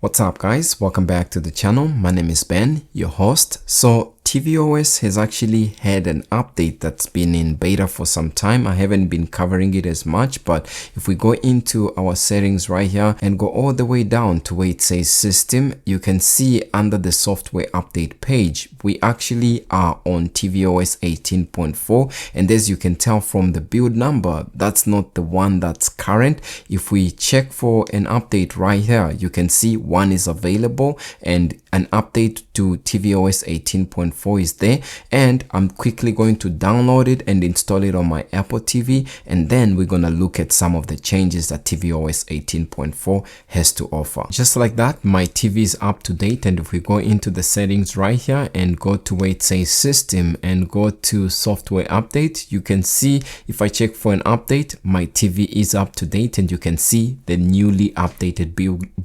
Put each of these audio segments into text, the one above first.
What's up guys, welcome back to the channel. My name is Ben, your host. So tvOS has actually had an update that's been in beta for some time. I haven't been covering it as much, but if we go into our settings right here and go all the way down to where it says system, you can see under the software update page, we actually are on tvOS 18.4, and as you can tell from the build number, that's not the one that's current. If we check for an update right here, you can see one is available and an update to tvOS 18.4 is there, and I'm quickly going to download it and install it on my Apple TV, and then we're gonna look at some of the changes that tvOS 18.4 has to offer. Just like that, my TV is up to date, and if we go into the settings right here and go to where it says system and go to software update, you can see if I check for an update, my TV is up to date, and you can see the newly updated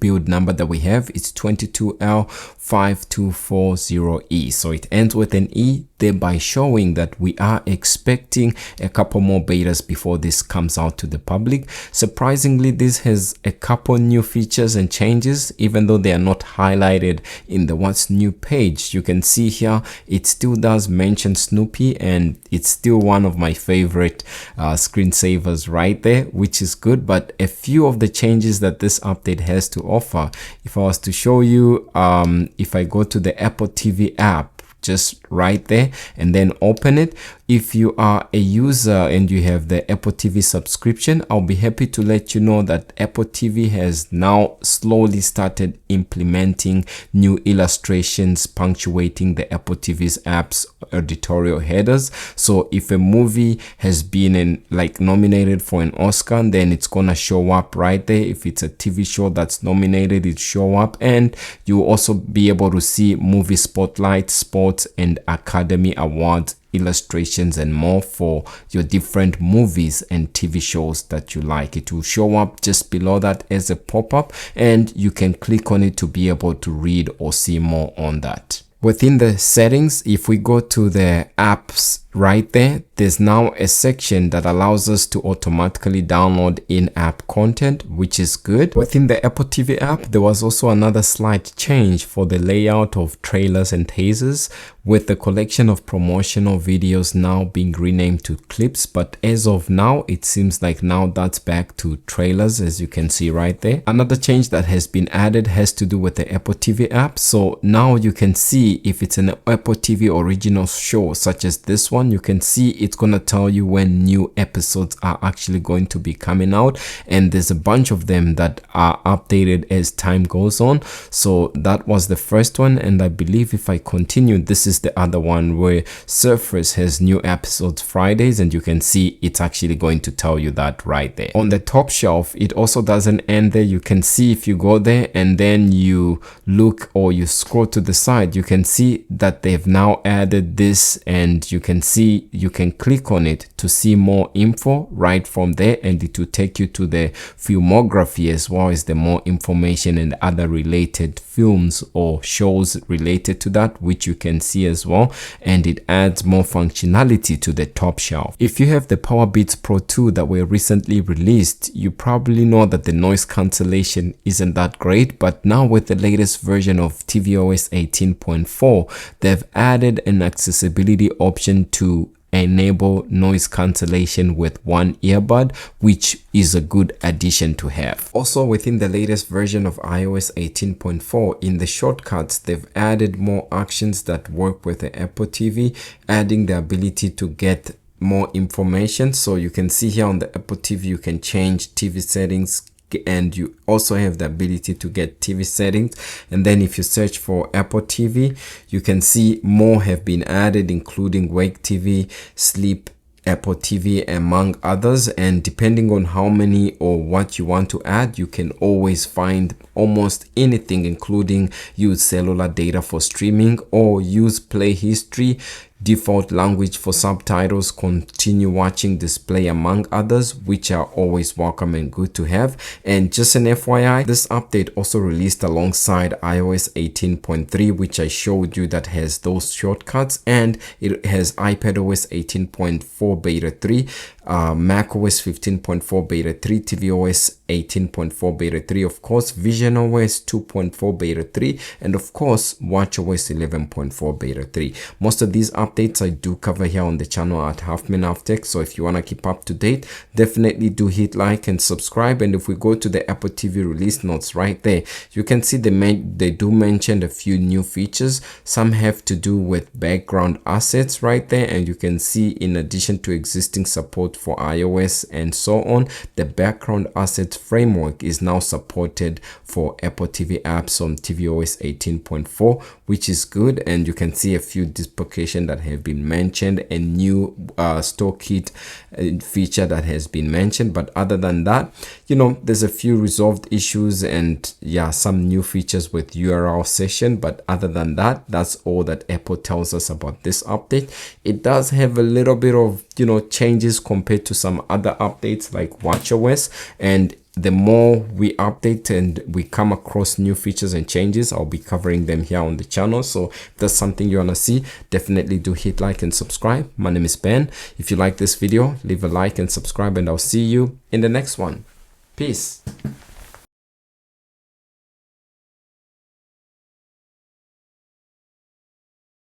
build number that we have. It's 22L5240E, so it ends with an E, thereby showing that we are expecting a couple more betas before this comes out to the public. Surprisingly, this has a couple new features and changes, even though they are not highlighted in the what's new page. You can see here it still does mention Snoopy, and it's still one of my favorite screensavers right there, which is good. But a few of the changes that this update has to offer, if I was to show you, if I go to the Apple TV app just right there and then open it, if you are a user and you have the Apple TV subscription, I'll be happy to let you know that Apple TV has now slowly started implementing new illustrations punctuating the Apple TV's app's editorial headers. So if a movie has been nominated for an Oscar, then it's gonna show up right there. If it's a TV show that's nominated, it show up, and you'll also be able to see movie spotlight, sports and Academy Awards illustrations and more for your different movies and TV shows that you like. It will show up just below that as a pop-up, and you can click on it to be able to read or see more on that. Within the settings, if we go to the apps right there, there's now a section that allows us to automatically download in-app content, which is good. Within the Apple TV app, there was also another slight change for the layout of trailers and teasers, with the collection of promotional videos now being renamed to clips. But as of now, it seems like now that's back to trailers, as you can see right there. Another change that has been added has to do with the Apple TV app. So now you can see if it's an Apple TV original show such as this one, you can see it's gonna tell you when new episodes are actually going to be coming out, and there's a bunch of them that are updated as time goes on. So that was the first one, and I believe if I continue, this is the other one where Surface has new episodes Fridays, and you can see it's actually going to tell you that right there. On the top shelf, it also doesn't end there. You can see if you go there and then you look or you scroll to the side, you can see that they've now added this, and you can see you can click on it to see more info right from there, and it will take you to the filmography as well as the more information and other related films or shows related to that, which you can see as well, and it adds more functionality to the top shelf. If you have the Powerbeats Pro 2 that were recently released, you probably know that the noise cancellation isn't that great, but now with the latest version of tvOS 18.4, they've added an accessibility option to enable noise cancellation with one earbud, which is a good addition to have. Also, within the latest version of iOS 18.4, in the shortcuts, they've added more actions that work with the Apple TV, adding the ability to get more information. So you can see here on the Apple TV, you can change TV settings, and you also have the ability to get TV settings. And then if you search for Apple TV, you can see more have been added, including Wake TV, Sleep, Apple TV, among others. And depending on how many or what you want to add, you can always find almost anything, including use cellular data for streaming or use play history, default language for subtitles, continue watching display, among others, which are always welcome and good to have. And just an FYI, this update also released alongside iOS 18.3, which I showed you, that has those shortcuts, and it has iPadOS 18.4 beta 3, macOS 15.4 beta 3, tvOS 18.4 beta 3, of course, visionOS 2.4 beta 3, and of course watchOS 11.4 beta 3. Most of these updates I do cover here on the channel at HalfManHalfTech, so if you want to keep up to date, definitely do hit like and subscribe. And if we go to the Apple TV release notes right there, you can see they do mention a few new features. Some have to do with background assets right there, and you can see, in addition to existing support for iOS and so on, the background assets framework is now supported for Apple TV apps on tvOS 18.4, which is good. And you can see a few deprecations that have been mentioned, a new store kit feature that has been mentioned. But other than that, you know, there's a few resolved issues and yeah, some new features with URL session. But other than that, that's all that Apple tells us about this update. It does have a little bit of, you know, changes compared to some other updates like watchOS, and the more we update and we come across new features and changes, I'll be covering them here on the channel. So if there's something you want to see, definitely do hit like and subscribe. My name is Ben. If you like this video, leave a like and subscribe, and I'll see you in the next one. Peace.